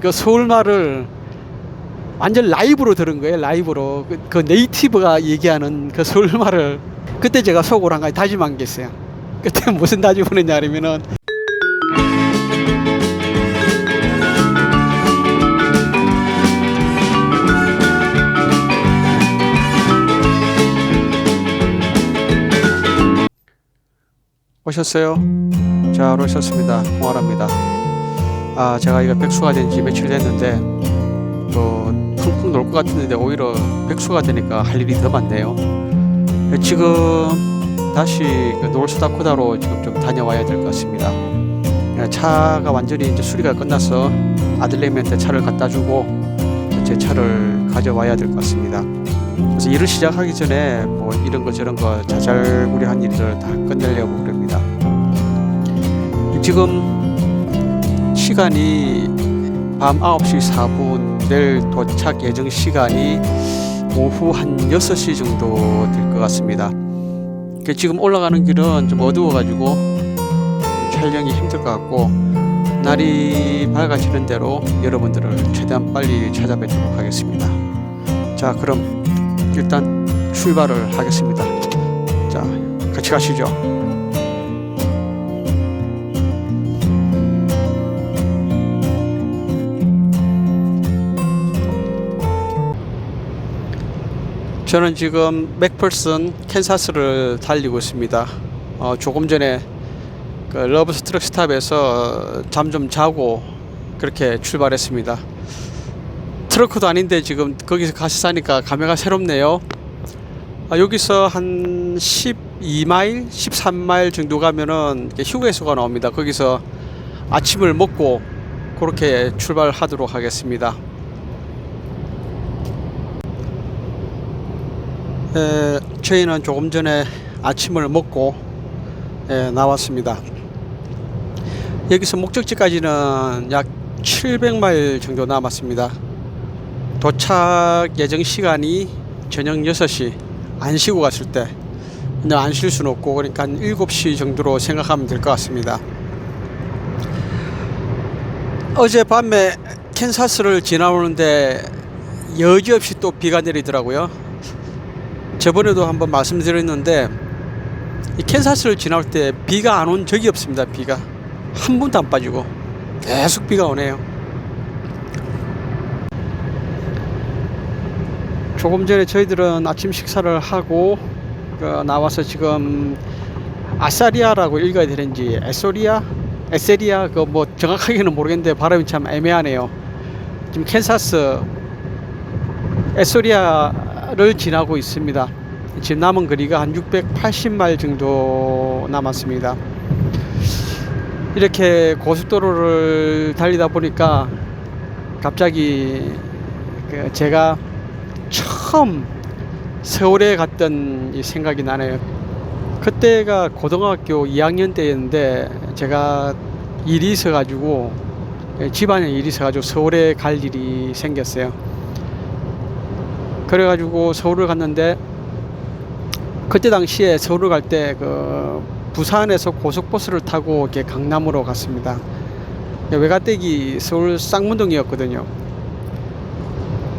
그 서울말을 완전 라이브로 들은 거예요. 라이브로 그 네이티브가 얘기하는 그 서울말을 그때 제가 속으로 한 가지 다짐한 게 있어요. 그때 무슨 다짐을 했냐 하면은 오셨어요? 잘 오셨습니다. 홍아랍니다. 제가 이거 백수가 된 지 며칠 됐는데 쿵쿵 놀 것 같았는데 오히려 백수가 되니까 할 일이 더 많네요. 지금 다시 노르스다코다로 지금 좀 다녀와야 될 것 같습니다. 차가 완전히 이제 수리가 끝나서 아들내미한테 차를 갖다 주고 제 차를 가져와야 될 것 같습니다. 그래서 일을 시작하기 전에 뭐 이런 거 저런 거 자잘구레한 일들을 다 끝내려고 그럽니다. 지금 시간이 밤 9시 4분, 내일 도착 예정 시간이 오후 한 6시 정도 될 것 같습니다. 지금 올라가는 길은 좀 어두워가지고 촬영이 힘들 것 같고, 날이 밝아지는 대로 여러분들을 최대한 빨리 찾아뵙도록 하겠습니다. 자, 그럼 일단 출발을 하겠습니다. 자, 같이 가시죠. 저는 지금 맥펄슨 캔사스를 달리고 있습니다. 조금 전에 그 러브스 트럭 스탑에서 잠 좀 자고 그렇게 출발했습니다. 트럭도 아닌데 지금 거기서 가서 사니까 감회가 새롭네요. 여기서 한 12마일, 13마일 정도 가면은 휴게소가 나옵니다. 거기서 아침을 먹고 그렇게 출발하도록 하겠습니다. 저희는 조금 전에 아침을 먹고 나왔습니다. 여기서 목적지까지는 약 700마일 정도 남았습니다. 도착 예정 시간이 저녁 6시, 안 쉬고 갔을 때. 근데 안 쉴 수는 없고, 그러니까 한 7시 정도로 생각하면 될 것 같습니다. 어젯밤에 캔사스를 지나오는데 여지없이 또 비가 내리더라고요. 저번에도 한번 말씀드렸는데 이 캔사스를 지나올 때 비가 안 온 적이 없습니다. 비가 한 번도 안 빠지고 계속 비가 오네요. 조금 전에 저희들은 아침 식사를 하고 나와서 지금 아사리아라고 읽어야 되는지 에세리아 뭐 정확하게는 모르겠는데 발음이 참 애매하네요. 지금 캔사스 에소리아를 지나고 있습니다. 지금 남은 거리가 한 680마일 정도 남았습니다. 이렇게 고속도로를 달리다 보니까 갑자기 제가 처음 서울에 갔던 이 생각이 나네요. 그때가 고등학교 2학년 때였는데 제가 일이 있어가지고 집안에 일이 있어가지고 서울에 갈 일이 생겼어요. 그래가지고 서울을 갔는데 그때 당시에 서울을 갈 때 부산에서 고속버스를 타고 이렇게 강남으로 갔습니다. 외가댁이 서울 쌍문동이었거든요.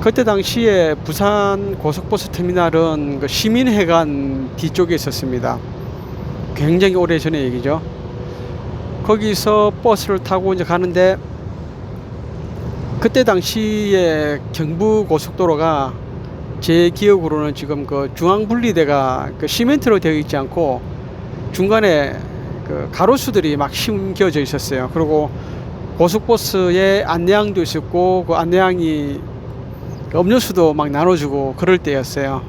그때 당시에 부산 고속버스 터미널은 시민회관 뒤쪽에 있었습니다. 굉장히 오래 전의 얘기죠. 거기서 버스를 타고 이제 가는데 그때 당시에 경부고속도로가 제 기억으로는 지금 중앙분리대가 시멘트로 되어 있지 않고 중간에 가로수들이 막 심겨져 있었어요. 그리고 고속버스에 안내양도 있었고 그 안내양이 음료수도 막 나눠주고 그럴 때였어요.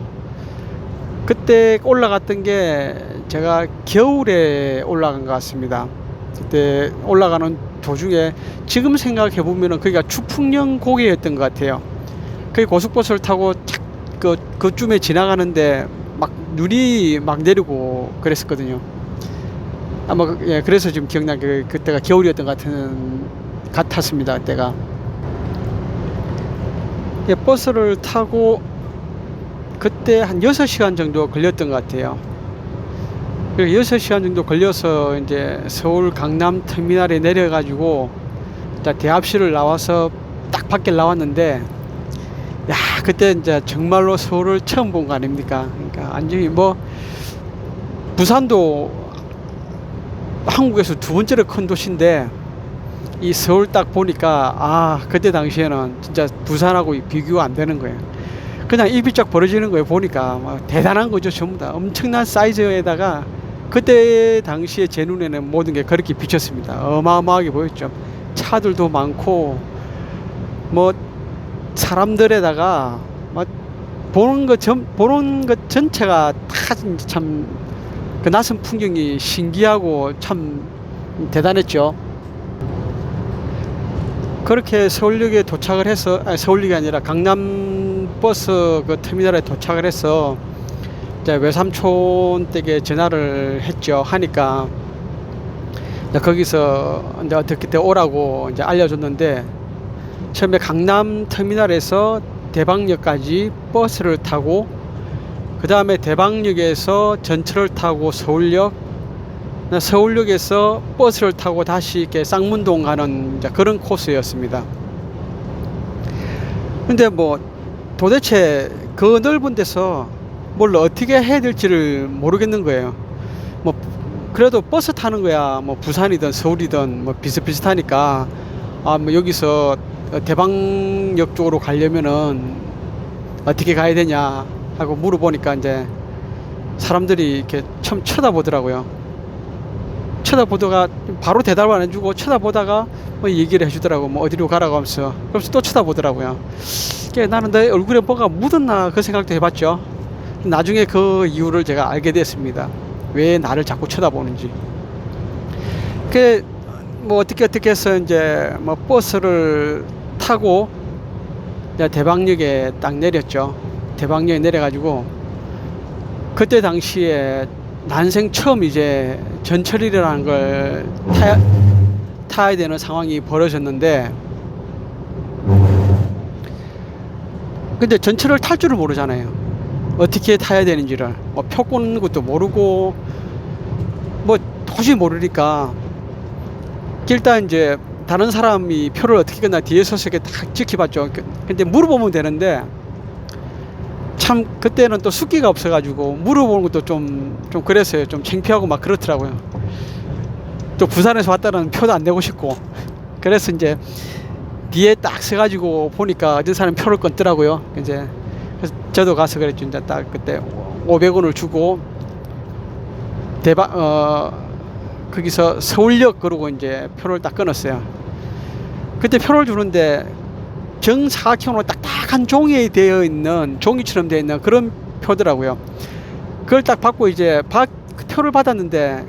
그때 올라갔던 게 제가 겨울에 올라간 것 같습니다. 그때 올라가는 도중에 지금 생각해 보면은 거기가 추풍령 고개였던 것 같아요. 그 고속버스를 타고 그쯤에 지나가는데 막 눈이 막 내리고 그랬었거든요. 아마 그래서 지금 기억나. 그때가 겨울이었던 것 같았습니다. 그때가 버스를 타고 그때 한 6시간 정도 걸렸던 것 같아요. 그리고 6시간 정도 걸려서 이제 서울 강남 터미널에 내려가지고 대합실을 나와서 딱 밖에 나왔는데, 야, 그때 이제 정말로 서울을 처음 본 거 아닙니까? 그러니까 완전히 뭐 부산도 한국에서 두 번째로 큰 도시인데, 이 서울 딱 보니까 그때 당시에는 진짜 부산하고 비교가 안 되는 거예요. 그냥 입이 쫙 벌어지는 거예요. 보니까 막 대단한 거죠. 전부 다 엄청난 사이즈에다가 그때 당시에 제 눈에는 모든 게 그렇게 비쳤습니다. 어마어마하게 보였죠. 차들도 많고 뭐 사람들에다가 막 보는 것 전체가 다 참 그 낯선 풍경이 신기하고 참 대단했죠. 그렇게 서울역에 도착을 해서, 서울역이 아니라 강남버스 그 터미널에 도착을 해서 이제 외삼촌 댁에 전화를 했죠. 하니까 이제 거기서 이제 어떻게 오라고 이제 알려줬는데, 처음에 강남 터미널에서 대방역까지 버스를 타고, 그 다음에 대방역에서 전철을 타고 서울역에서 버스를 타고 다시 이렇게 쌍문동 가는 이제 그런 코스였습니다. 근데 뭐 도대체 그 넓은 데서 뭘 어떻게 해야 될지를 모르겠는 거예요. 뭐 그래도 버스 타는 거야 뭐 부산이든 서울이든 뭐 비슷비슷하니까, 뭐 여기서 대방역 쪽으로 가려면은 어떻게 가야 되냐 하고 물어보니까 이제 사람들이 이렇게 처음 쳐다보더라고요. 쳐다보다가 바로 대답을 안 해주고 쳐다보다가 뭐 얘기를 해주더라고. 뭐 어디로 가라고 하면서. 그래서 또 쳐다보더라고요. 나는 내 얼굴에 뭐가 묻었나 그 생각도 해봤죠. 나중에 그 이유를 제가 알게 됐습니다. 왜 나를 자꾸 쳐다보는지. 뭐 어떻게 해서 이제 뭐 버스를 타고 이제 대방역에 딱 내렸죠. 대방역에 내려가지고 그때 당시에 난생 처음 이제 전철이라는 걸 타야 되는 상황이 벌어졌는데, 근데 전철을 탈 줄을 모르잖아요. 어떻게 타야 되는지를 뭐 표 끊는 것도 모르고 뭐 도저히 모르니까, 일단 이제 다른 사람이 표를 어떻게 끊나 뒤에 서서 이렇게 딱 지켜봤죠. 근데 물어보면 되는데 참 그때는 또 숫기가 없어가지고 물어보는 것도 좀 그랬어요. 좀 창피하고 막 그렇더라고요. 또 부산에서 왔다는 표도 안 내고 싶고, 그래서 이제 뒤에 딱 서가지고 보니까 어떤 사람 표를 끊더라고요. 이제 그래서 저도 가서 그랬죠. 이제 딱 그때 500원을 주고 거기서 서울역 그러고 이제 표를 딱 끊었어요. 그때 표를 주는데 정사각형으로 딱딱한 종이에 되어 있는, 종이처럼 되어 있는 그런 표더라고요. 그걸 딱 받고 이제 표를 받았는데,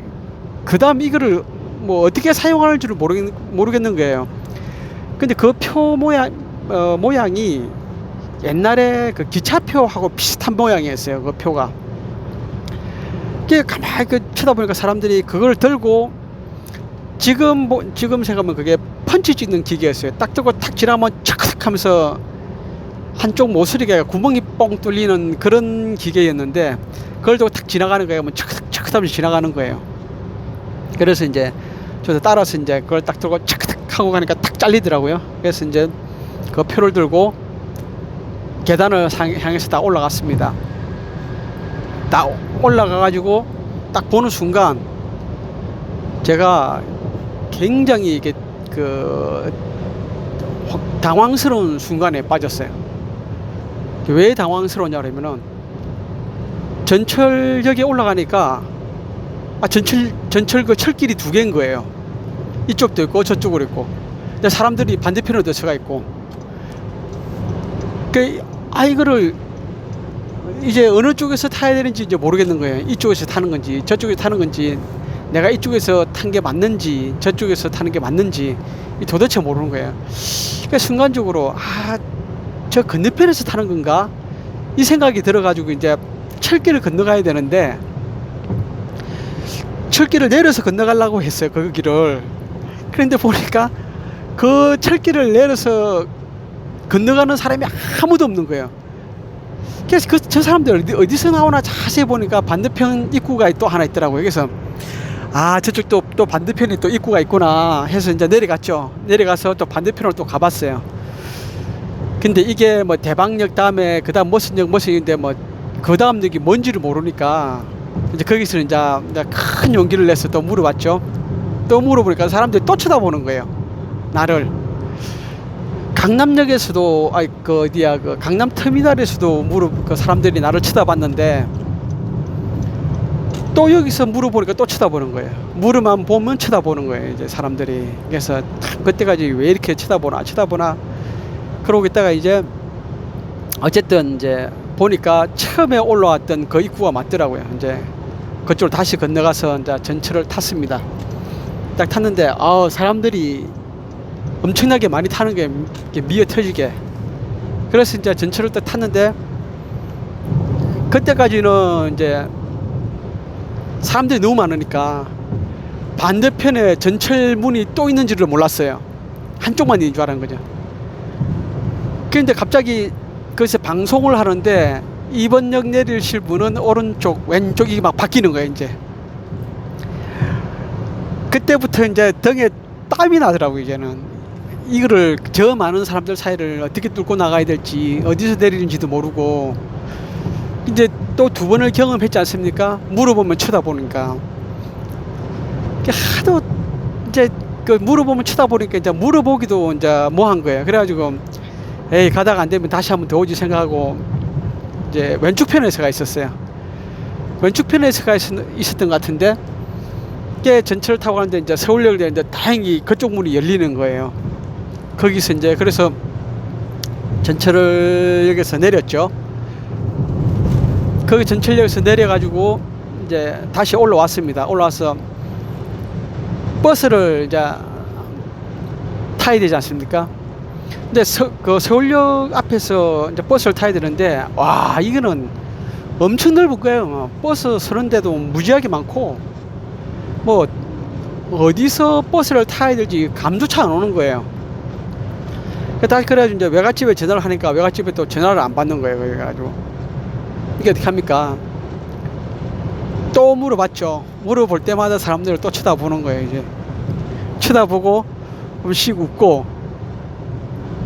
그 다음 이거를 뭐 어떻게 사용하는 줄을 모르겠는 거예요. 근데 그 표 모양이 옛날에 그 기차표하고 비슷한 모양이었어요. 그 표가. 가만히 쳐다보니까 사람들이 그걸 들고, 지금 생각하면 그게 펀치 찍는 기계였어요. 딱 들고 탁 지나면 착착 하면서 한쪽 모서리가 구멍이 뻥 뚫리는 그런 기계였는데, 그걸 들고 탁 지나가는 거예요. 착착 하면서 지나가는 거예요. 그래서 이제 저도 따라서 이제 그걸 딱 들고 착착 하고 가니까 탁 잘리더라고요. 그래서 이제 그 표를 들고 계단을 향해서 다 올라갔습니다. 딱 올라가가지고 딱 보는 순간 제가 굉장히 이게 당황스러운 순간에 빠졌어요. 왜 당황스러우냐 그러면은, 전철역에 올라가니까 전철 그 철길이 두 개인 거예요. 이쪽도 있고 저쪽으로 있고, 사람들이 반대편으로 들어가 있고, 이거를 이제 어느 쪽에서 타야 되는지 이제 모르겠는 거예요. 이쪽에서 타는 건지 저쪽에서 타는 건지, 내가 이쪽에서 탄 게 맞는지 저쪽에서 타는 게 맞는지 도대체 모르는 거예요. 그러니까 순간적으로 저 건너편에서 타는 건가 이 생각이 들어가지고 이제 철길을 건너가야 되는데, 철길을 내려서 건너가려고 했어요. 그 길을. 그런데 보니까 그 철길을 내려서 건너가는 사람이 아무도 없는 거예요. 그래서 저 사람들 어디서 나오나 자세히 보니까 반대편 입구가 또 하나 있더라고요. 그래서 저쪽도 또 반대편에 또 입구가 있구나 해서 이제 내려갔죠. 내려가서 또 반대편으로 또 가봤어요. 근데 이게 뭐 대방역 다음에 그 다음 머슨역인데 뭐 그 다음 역이 뭔지를 모르니까 이제 거기서 이제 큰 용기를 내서 또 물어봤죠. 또 물어보니까 사람들이 또 쳐다보는 거예요. 나를. 강남역에서도 그 어디야 그 강남 터미널에서도 그 사람들이 나를 쳐다봤는데 또 여기서 물어보니까 또 쳐다보는 거예요. 물어만 보면 쳐다보는 거예요. 이제 사람들이. 그래서 그때까지 왜 이렇게 쳐다보나. 그러고 있다가 이제 어쨌든 이제 보니까 처음에 올라왔던 그 입구가 맞더라고요. 이제 그쪽으로 다시 건너가서 이제 전철을 탔습니다. 딱 탔는데 사람들이 엄청나게 많이 타는 게 미어 터지게. 그래서 이제 전철을 딱 탔는데 그때까지는 이제 사람들이 너무 많으니까 반대편에 전철 문이 또 있는 줄을 몰랐어요. 한쪽만 있는 줄 알았는 거죠. 그런데 갑자기 거기서 방송을 하는데 이번 역 내리실 분은 오른쪽, 왼쪽이 막 바뀌는 거예요. 이제 그때부터 이제 등에 땀이 나더라고요. 이제는 이거를 저 많은 사람들 사이를 어떻게 뚫고 나가야 될지, 어디서 내리는지도 모르고 이제 또 두 번을 경험했지 않습니까? 물어보면 쳐다보니까 하도 이제 그 물어보면 쳐다보니까 이제 물어보기도 이제 뭐 한 거예요. 그래가지고 에이 가다가 안 되면 다시 한번 더 오지 생각하고 이제 왼쪽 편에서 가 있었어요. 왼쪽 편에서 가 있었던 것 같은데 꽤 전철을 타고 가는데 이제 서울역을 되는데 다행히 그쪽 문이 열리는 거예요. 거기서 이제 그래서 전철역에서 내렸죠. 거기 전철역에서 내려가지고 이제 다시 올라왔습니다. 올라와서 버스를 이제 타야 되지 않습니까? 근데 그 서울역 앞에서 이제 버스를 타야 되는데 와 이거는 엄청 넓을 거예요. 버스 서는데도 무지하게 많고 뭐 어디서 버스를 타야 될지 감조차 안 오는 거예요. 다시 그래가지고 이제 외갓집에 전화를 하니까 외갓집에 또 전화를 안 받는 거예요. 그래가지고 이게 어떻게 합니까? 또 물어봤죠. 물어볼 때마다 사람들을 또 쳐다보는 거예요. 이제 쳐다보고 음식 웃고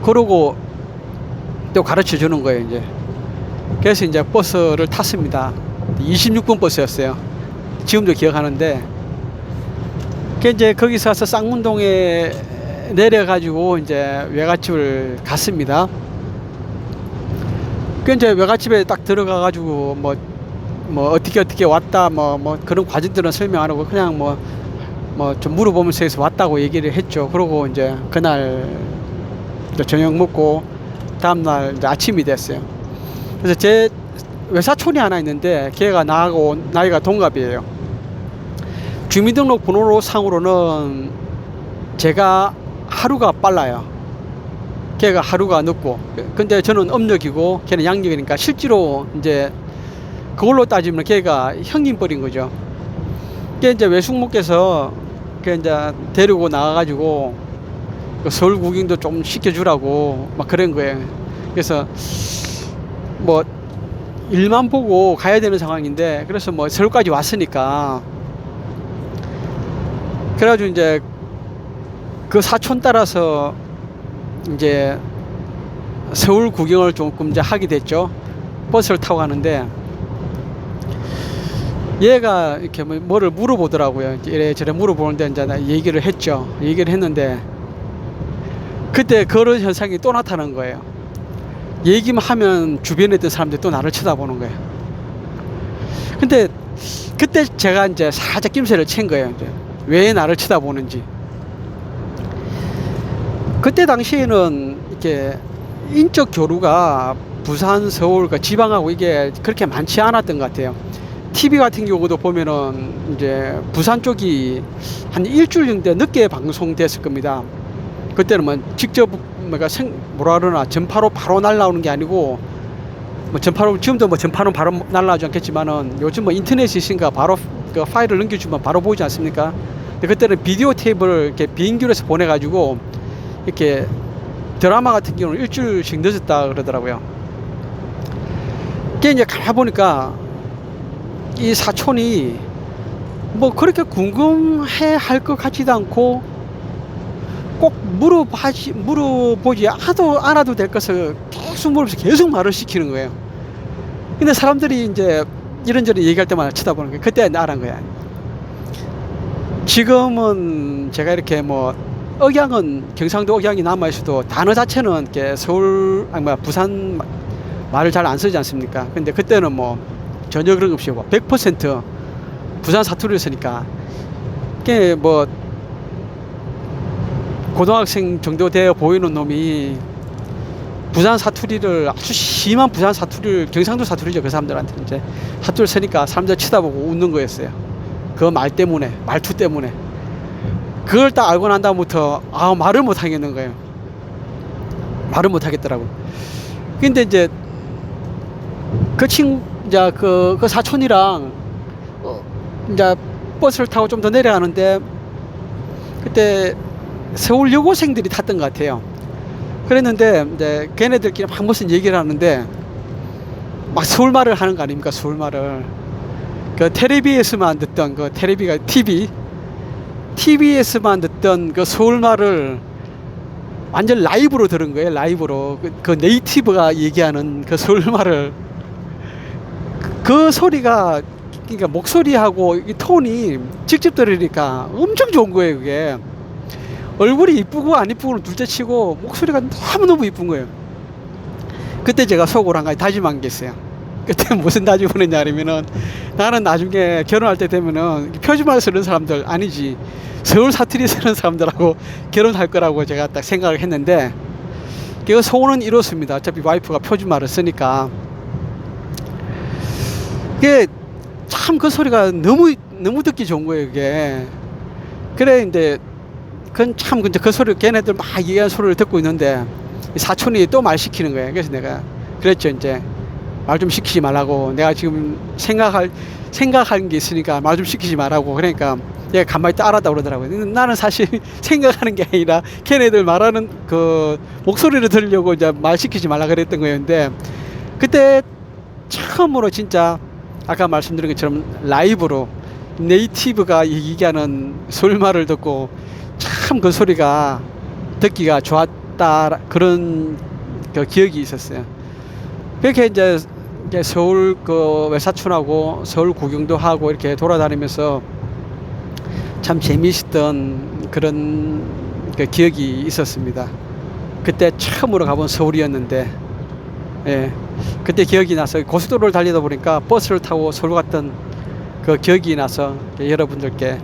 그러고 또 가르쳐 주는 거예요. 이제 그래서 이제 버스를 탔습니다. 26번 버스였어요. 지금도 기억하는데 이제 거기서 와서 쌍문동에 내려가지고 이제 외갓집을 갔습니다. 그 이제 외갓집에 딱 들어가가지고 뭐 어떻게 왔다 뭐 그런 과정들은 설명 안 하고 그냥 뭐 좀 물어보면서 해서 왔다고 얘기를 했죠. 그러고 이제 그날 저녁 먹고 다음날 이제 아침이 됐어요. 그래서 제 외사촌이 하나 있는데 걔가 나하고 나이가 동갑이에요. 주민등록 번호로 상으로는 제가 하루가 빨라요. 걔가 하루가 늦고. 근데 저는 음력이고 걔는 양력이니까 실제로 이제 그걸로 따지면 걔가 형님뻘인 거죠. 걔 이제 외숙모께서 걔 이제 데리고 나가가지고 그 서울 구경도 좀 시켜주라고 막 그런 거예요. 그래서 뭐 일만 보고 가야 되는 상황인데 그래서 뭐 서울까지 왔으니까 그래가지고 이제 그 사촌 따라서 이제 서울 구경을 조금 이제 하게 됐죠. 버스를 타고 가는데 얘가 이렇게 뭐를 물어보더라고요. 이래저래 물어보는데 이제 나 얘기를 했죠. 얘기를 했는데 그때 그런 현상이 또 나타난 거예요. 얘기만 하면 주변에 있던 사람들이 또 나를 쳐다보는 거예요. 근데 그때 제가 이제 살짝 낌새를 챈 거예요. 이제 왜 나를 쳐다보는지. 그때 당시에는 이렇게 인적 교류가 부산, 서울, 지방하고 이게 그렇게 많지 않았던 것 같아요. TV 같은 경우도 보면은 이제 부산 쪽이 한 일주일 정도 늦게 방송됐을 겁니다. 그때는 뭐 직접 뭐라 그러나 전파로 바로 날라오는 게 아니고 뭐 전파로 지금도 뭐 전파로 바로 날라오지 않겠지만은 요즘 뭐 인터넷이 있으니까 바로 그 파일을 넘겨주면 바로 보이지 않습니까? 근데 그때는 비디오 테이프를 이렇게 비행기로 해서 보내가지고 이렇게 드라마 같은 경우는 일주일씩 늦었다 그러더라고요. 그게 이제 가보니까 이 사촌이 뭐 그렇게 궁금해 할 것 같지도 않고 꼭 물어보지 않아도 될 것을 계속 물어서 계속 말을 시키는 거예요. 근데 사람들이 이제 이런저런 얘기할 때마다 쳐다보는 거예요. 그때 알은 거야. 지금은 제가 이렇게 뭐 억양은 경상도 억양이 남아있어도 단어 자체는 이렇게 부산 말을 잘 안 쓰지 않습니까? 근데 그때는 뭐 전혀 그런 거 없이 100% 부산 사투리를 쓰니까 이게 뭐 고등학생 정도 되어 보이는 놈이 부산 사투리를 아주 심한 부산 사투리를 경상도 사투리죠. 그 사람들한테 이제 사투리를 쓰니까 사람들 쳐다보고 웃는 거였어요. 그 말 때문에, 말투 때문에. 그걸 딱 알고 난 다음부터 말을 못 하겠는 거예요. 말을 못 하겠더라고. 근데 이제 이제 그 사촌이랑 이제 버스를 타고 좀 더 내려가는데 그때 서울 여고생들이 탔던 것 같아요. 그랬는데 이제 걔네들끼리 막 무슨 얘기를 하는데 막 서울말을 하는 거 아닙니까? 서울말을. 그 텔레비에서만 듣던 그 TV에서만 듣던 그 서울말을 완전 라이브로 들은 거예요. 라이브로 그 네이티브가 얘기하는 그 서울말을 그 소리가 그러니까 목소리하고 이 톤이 직접 들으니까 엄청 좋은 거예요. 그게 얼굴이 이쁘고 안 이쁘고는 둘째치고 목소리가 너무너무 이쁜 거예요. 그때 제가 속으로 한 가지 다짐한 게 있어요. 그때 무슨 다짐을 했냐면은 나는 나중에 결혼할 때 되면은 표준말 쓰는 사람들 아니지 서울 사투리 쓰는 사람들하고 결혼할 거라고 제가 딱 생각을 했는데 그 소원은 이렇습니다. 어차피 와이프가 표준말을 쓰니까 이게 참 그 소리가 너무 듣기 좋은 거예요. 이게 그래 이제 그건 참 근데 그 소리 걔네들 막 얘기하는 소리를 듣고 있는데 사촌이 또 말 시키는 거예요. 그래서 내가 그랬죠. 이제 말 좀 시키지 말라고. 내가 지금 생각하는 게 있으니까 말 좀 시키지 말라고. 그러니까 얘가 가만히 따라다 그러더라고요. 나는 사실 생각하는 게 아니라 걔네들 말하는 그 목소리를 들으려고 이제 말 시키지 말라 그랬던 거였는데 그때 처음으로 진짜 아까 말씀드린 것처럼 라이브로 네이티브가 얘기하는 서울말을 듣고 참 그 소리가 듣기가 좋았다 그런 그 기억이 있었어요. 그렇게 이제 서울 그 외사촌하고 서울 구경도 하고 이렇게 돌아다니면서 참 재미있었던 그런 그 기억이 있었습니다. 그때 처음으로 가본 서울이었는데, 예, 그때 기억이 나서 고속도로를 달리다 보니까 버스를 타고 서울 갔던 그 기억이 나서 여러분들께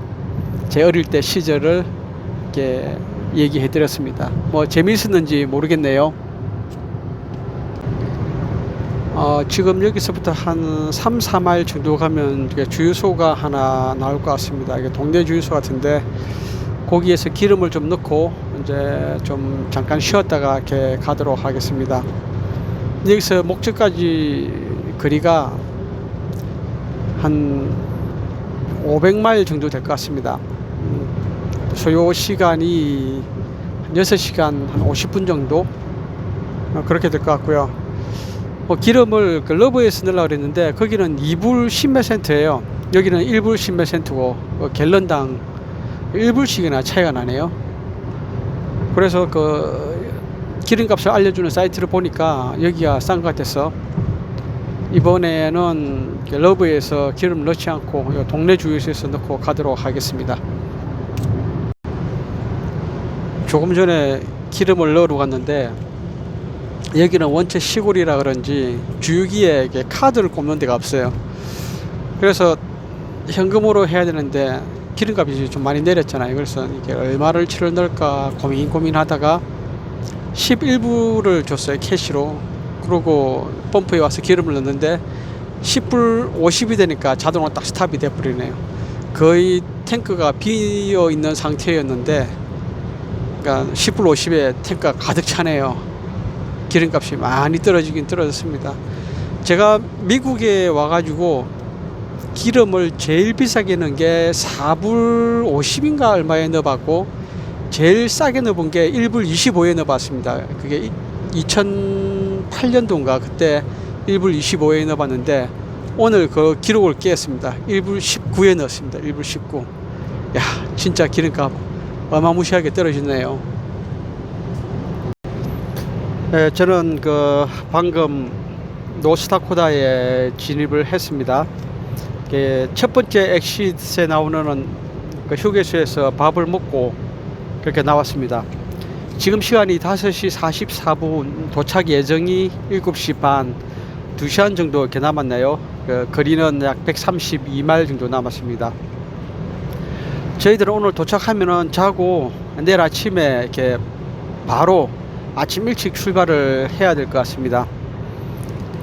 제 어릴 때 시절을 이렇게 얘기해 드렸습니다. 뭐 재미있었는지 모르겠네요. 지금 여기서부터 한 3, 4마일 정도 가면 주유소가 하나 나올 것 같습니다. 이게 동네 주유소 같은데 거기에서 기름을 좀 넣고 이제 좀 잠깐 쉬었다가 이렇게 가도록 하겠습니다. 여기서 목적까지 거리가 한 500마일 정도 될 것 같습니다. 소요 시간이 한 6시간 한 50분 정도 그렇게 될 것 같고요. 기름을 그 러브에서 넣으려고 그랬는데 거기는 2불 10몇 센트예요. 여기는 1불 10몇 센트고 갤런당 1불씩이나 차이가 나네요. 그래서 그 기름값을 알려주는 사이트를 보니까 여기가 싼 것 같아서 이번에는 러브에서 기름 넣지 않고 동네 주유소에서 넣고 가도록 하겠습니다. 조금 전에 기름을 넣으러 갔는데 여기는 원체 시골이라 그런지 주유기에 카드를 꼽는 데가 없어요. 그래서 현금으로 해야 되는데 기름값이 좀 많이 내렸잖아요. 그래서 이게 얼마를 치를 넣을까 고민하다가 11불을 줬어요. 캐시로. 그리고 펌프에 와서 기름을 넣는데 10불 50이 되니까 자동으로 딱 스탑이 돼버리네요. 거의 탱크가 비어 있는 상태였는데 그러니까 10불 50에 탱크가 가득 차네요. 기름값이 많이 떨어지긴 떨어졌습니다. 제가 미국에 와가지고 기름을 제일 비싸게 넣은 게 4불 50인가 얼마에 넣어봤고 제일 싸게 넣어본 게 1불 25에 넣어봤습니다. 그게 2008년도인가 그때 1불 25에 넣어봤는데 오늘 그 기록을 깼습니다. 1불 19에 넣었습니다. 1불 19. 야, 진짜 기름값 어마무시하게 떨어지네요. 네, 저는 방금 노스다코다에 진입을 했습니다. 첫 번째 엑시트에 나오는 휴게소에서 밥을 먹고 그렇게 나왔습니다. 지금 시간이 5시 44분, 도착 예정이 7시 반, 2시간 정도 이렇게 남았나요? 거리는 약 132마일 정도 남았습니다. 저희들은 오늘 도착하면은 자고 내일 아침에 이렇게 바로 아침 일찍 출발을 해야 될 것 같습니다.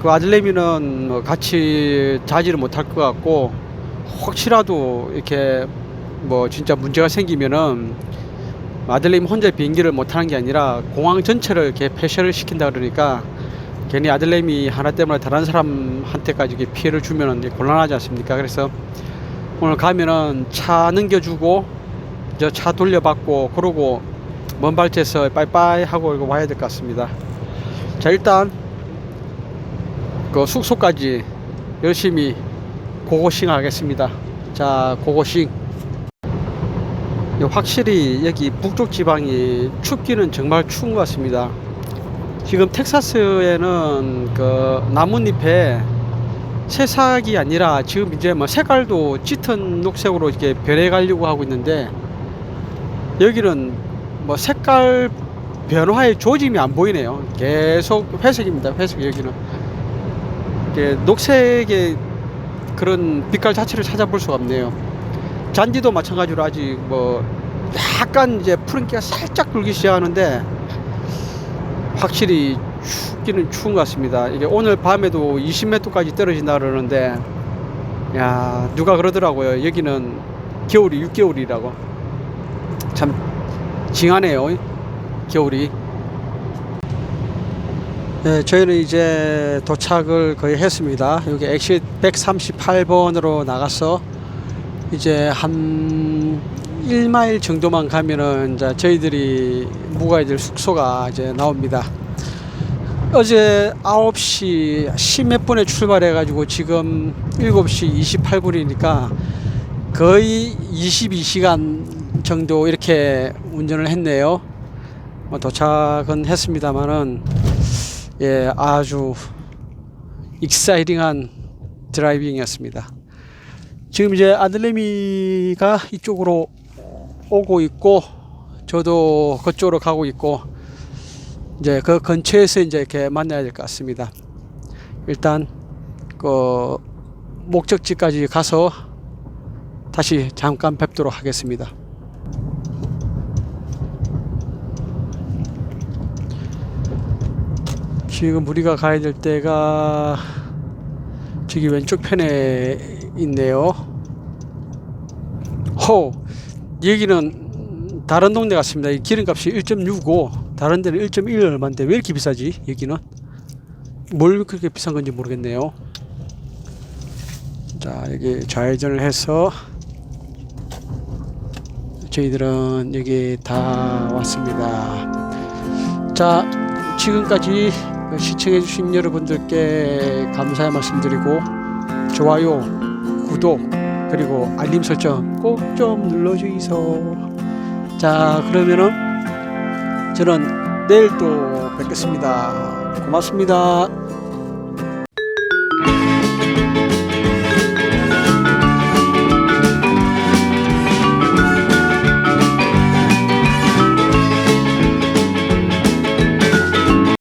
아들내미는 같이 자지를 못할 것 같고, 혹시라도 이렇게 진짜 문제가 생기면은 아들내미 혼자 비행기를 못하는 게 아니라 공항 전체를 이렇게 폐쇄를 시킨다 그러니까 괜히 아들내미 하나 때문에 다른 사람한테까지 이렇게 피해를 주면은 곤란하지 않습니까? 그래서 오늘 가면은 차 넘겨주고 저 차 돌려받고 그러고 먼 발치에서 빠이빠이 하고 이거 와야 될 것 같습니다. 자, 일단 숙소까지 열심히 고고싱 하겠습니다. 자, 고고싱. 확실히 여기 북쪽 지방이 춥기는 정말 추운 것 같습니다. 지금 텍사스에는 나뭇잎에 새싹이 아니라 지금 이제 색깔도 짙은 녹색으로 이렇게 변해 가려고 하고 있는데, 여기는 색깔 변화의 조짐이 안 보이네요. 계속 회색입니다. 회색. 여기는 녹색의 그런 빛깔 자체를 찾아볼 수가 없네요. 잔디도 마찬가지로 아직 약간 이제 푸른기가 살짝 돌기 시작하는데 확실히 춥기는 추운 것 같습니다. 이게 오늘 밤에도 20m까지 떨어진다 그러는데, 야, 누가 그러더라고요. 여기는 겨울이 6개월이라고. 참 징하네요, 겨울이. 네, 저희는 이제 도착을 거의 했습니다. 여기 엑시트 138번으로 나가서 이제 한 1마일 정도만 가면은 이제 저희들이 묵어야 될 숙소가 이제 나옵니다. 어제 9시 10몇 분에 출발해 가지고 지금 7시 28분이니까 거의 22시간 정도 이렇게 운전을 했네요. 도착은 했습니다만은, 예, 아주 익사이팅한 드라이빙이었습니다. 지금 이제 아들내미가 이쪽으로 오고 있고, 저도 그쪽으로 가고 있고, 이제 그 근처에서 이제 이렇게 만나야 될 것 같습니다. 일단 목적지까지 가서 다시 잠깐 뵙도록 하겠습니다. 지금 우리가 가야 될 데가 저기 왼쪽 편에 있네요. 여기는 다른 동네 같습니다. 기름값이 1.65, 다른 데는 1.1 얼마인데 왜 이렇게 비싸지? 여기는 뭘 그렇게 비싼 건지 모르겠네요. 자, 여기 좌회전을 해서 저희들은 여기 다 왔습니다. 자, 지금까지 시청해주신 여러분들께 감사의 말씀드리고, 좋아요, 구독, 그리고 알림 설정 꼭 좀 눌러주이소. 자, 그러면은 저는 내일 또 뵙겠습니다. 고맙습니다.